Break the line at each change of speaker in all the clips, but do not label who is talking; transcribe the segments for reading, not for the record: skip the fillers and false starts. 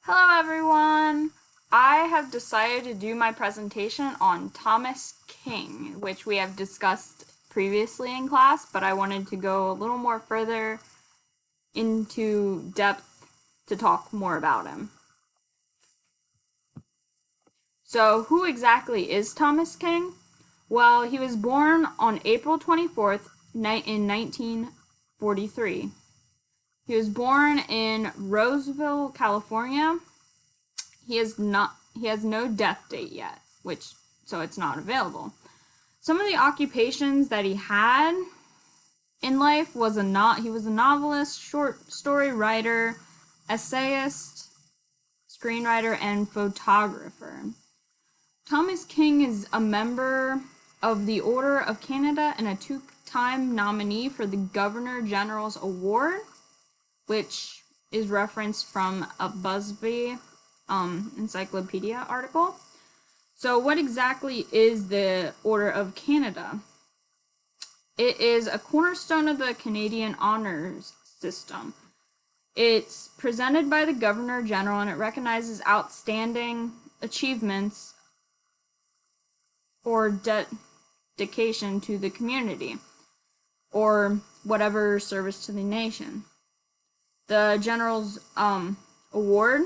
Hello everyone! I have decided to do my presentation on Thomas King, which we have discussed previously in class, but I wanted to go a little more further into depth to talk more about him. So, who exactly is Thomas King? Well, he was born on April 24th in 1943. He was born in Roseville, California. He has no death date yet, so it's not available. Some of the occupations that he had in life he was a novelist, short story writer, essayist, screenwriter, and photographer. Thomas King is a member of the Order of Canada and a two-time nominee for the Governor General's Award, which is referenced from a BuzzFeed encyclopedia article. So what exactly is the Order of Canada? It is a cornerstone of the Canadian honors system. It's presented by the Governor General and it recognizes outstanding achievements or dedication to the community or whatever service to the nation. The General's award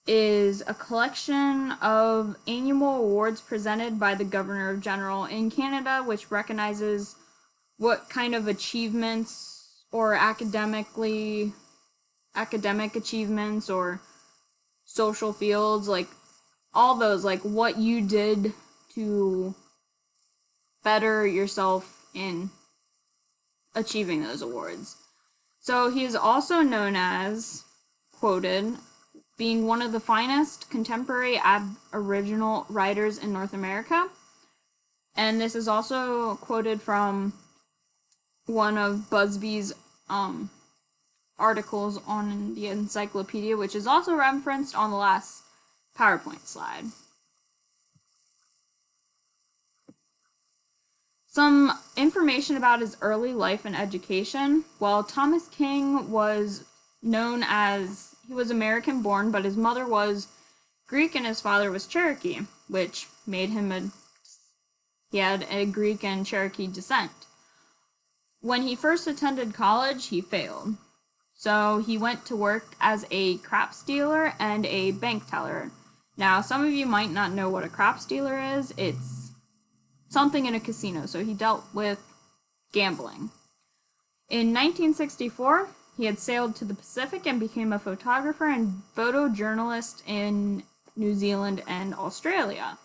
is a collection of annual awards presented by the Governor General in Canada, which recognizes what kind of achievements or academic achievements or social fields, like all those, like what you did to better yourself in achieving those awards. So he is also known as, quoted, being one of the finest contemporary Aboriginal writers in North America. And this is also quoted from one of BuzzFeed's articles on the encyclopedia, which is also referenced on the last PowerPoint slide. Some information about his early life and education. Well, Thomas King was known as, he was American born, but his mother was Greek and his father was Cherokee, which made him he had a Greek and Cherokee descent. When he first attended college, he failed. So he went to work as a crap stealer and a bank teller. Now, some of you might not know what a crap stealer is. It's something in a casino, so he dealt with gambling. In 1964, he had sailed to the Pacific and became a photographer and photojournalist in New Zealand and Australia.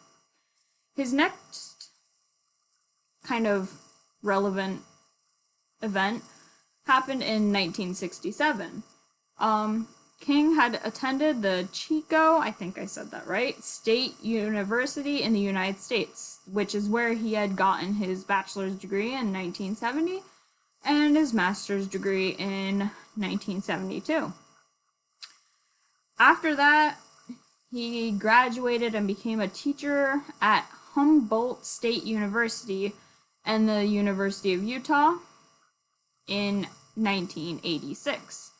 His next kind of relevant event happened in 1967. King had attended the Chico, I think I said that right, State University in the United States, which is where he had gotten his bachelor's degree in 1970 and his master's degree in 1972. After that, he graduated and became a teacher at Humboldt State University and the University of Utah in 1986.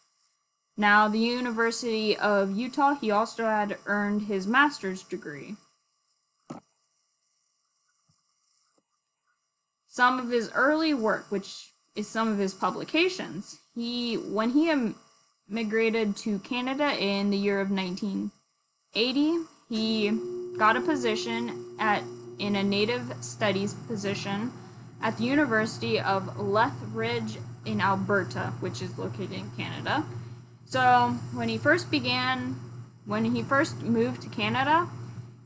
Now, the University of Utah, he also had earned his master's degree. Some of his early work, which is some of his publications, when he immigrated to Canada in the year of 1980, he got a position in a Native Studies position at the University of Lethbridge in Alberta, which is located in Canada. So when he first moved to Canada,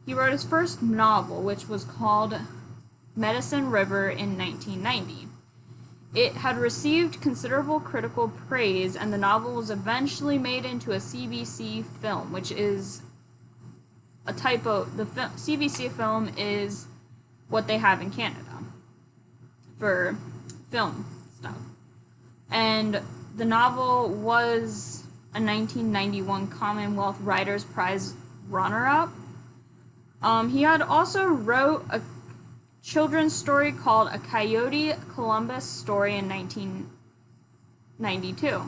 he wrote his first novel, which was called Medicine River in 1990. It had received considerable critical praise, and the novel was eventually made into a CBC film, which is a type of, CBC film is what they have in Canada for film stuff. And the novel was a 1991 Commonwealth Writers' Prize runner-up. He had also wrote a children's story called A Coyote Columbus Story in 1992.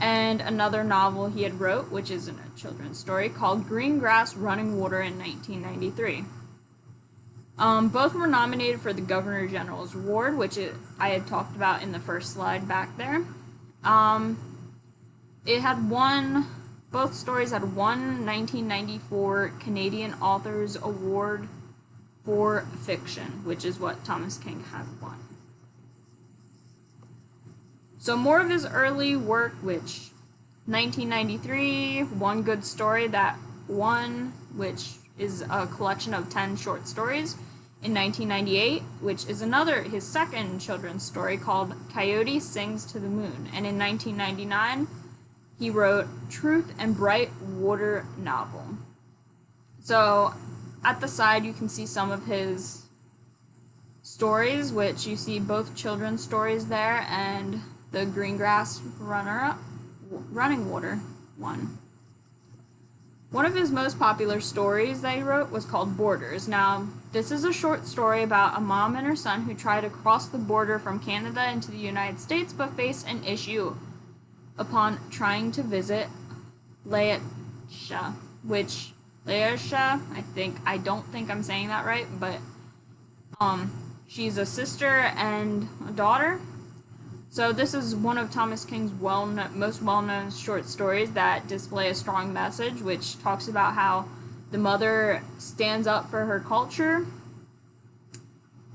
and another novel he had wrote, which isn't a children's story, called Green Grass, Running Water in 1993. Both were nominated for the Governor General's Award, which I had talked about in the first slide back there. Both stories had won 1994 Canadian Authors Award for Fiction, which is what Thomas King has won. So more of his early work, which 1993, One Good Story That Won, which is a collection of 10 short stories. In 1998, which is his second children's story called Coyote Sings to the Moon. And in 1999, he wrote Truth and Bright Water novel. So at the side, you can see some of his stories, which you see both children's stories there and the Green Grass Running Water one. One of his most popular stories that he wrote was called Borders. Now, this is a short story about a mom and her son who try to cross the border from Canada into the United States but face an issue upon trying to visit Laisha, I don't think I'm saying that right, but she's a sister and a daughter. So this is one of Thomas King's most well-known short stories that display a strong message, which talks about how the mother stands up for her culture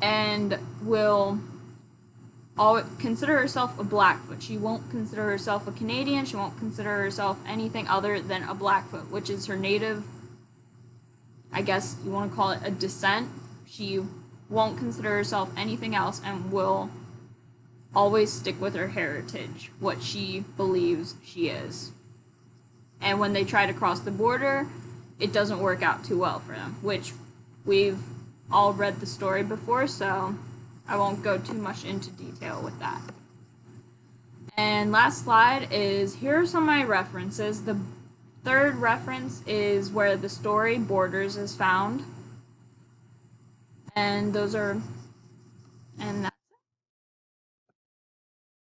and will consider herself a Blackfoot. She won't consider herself a Canadian. She won't consider herself anything other than a Blackfoot, which is her native, I guess you want to call it a descent. She won't consider herself anything else and will always stick with her heritage, what she believes she is. And when they try to cross the border, it doesn't work out too well for them, which we've all read the story before, so I won't go too much into detail with that. And last slide is, here are some of my references. The third reference is where the story Borders is found. And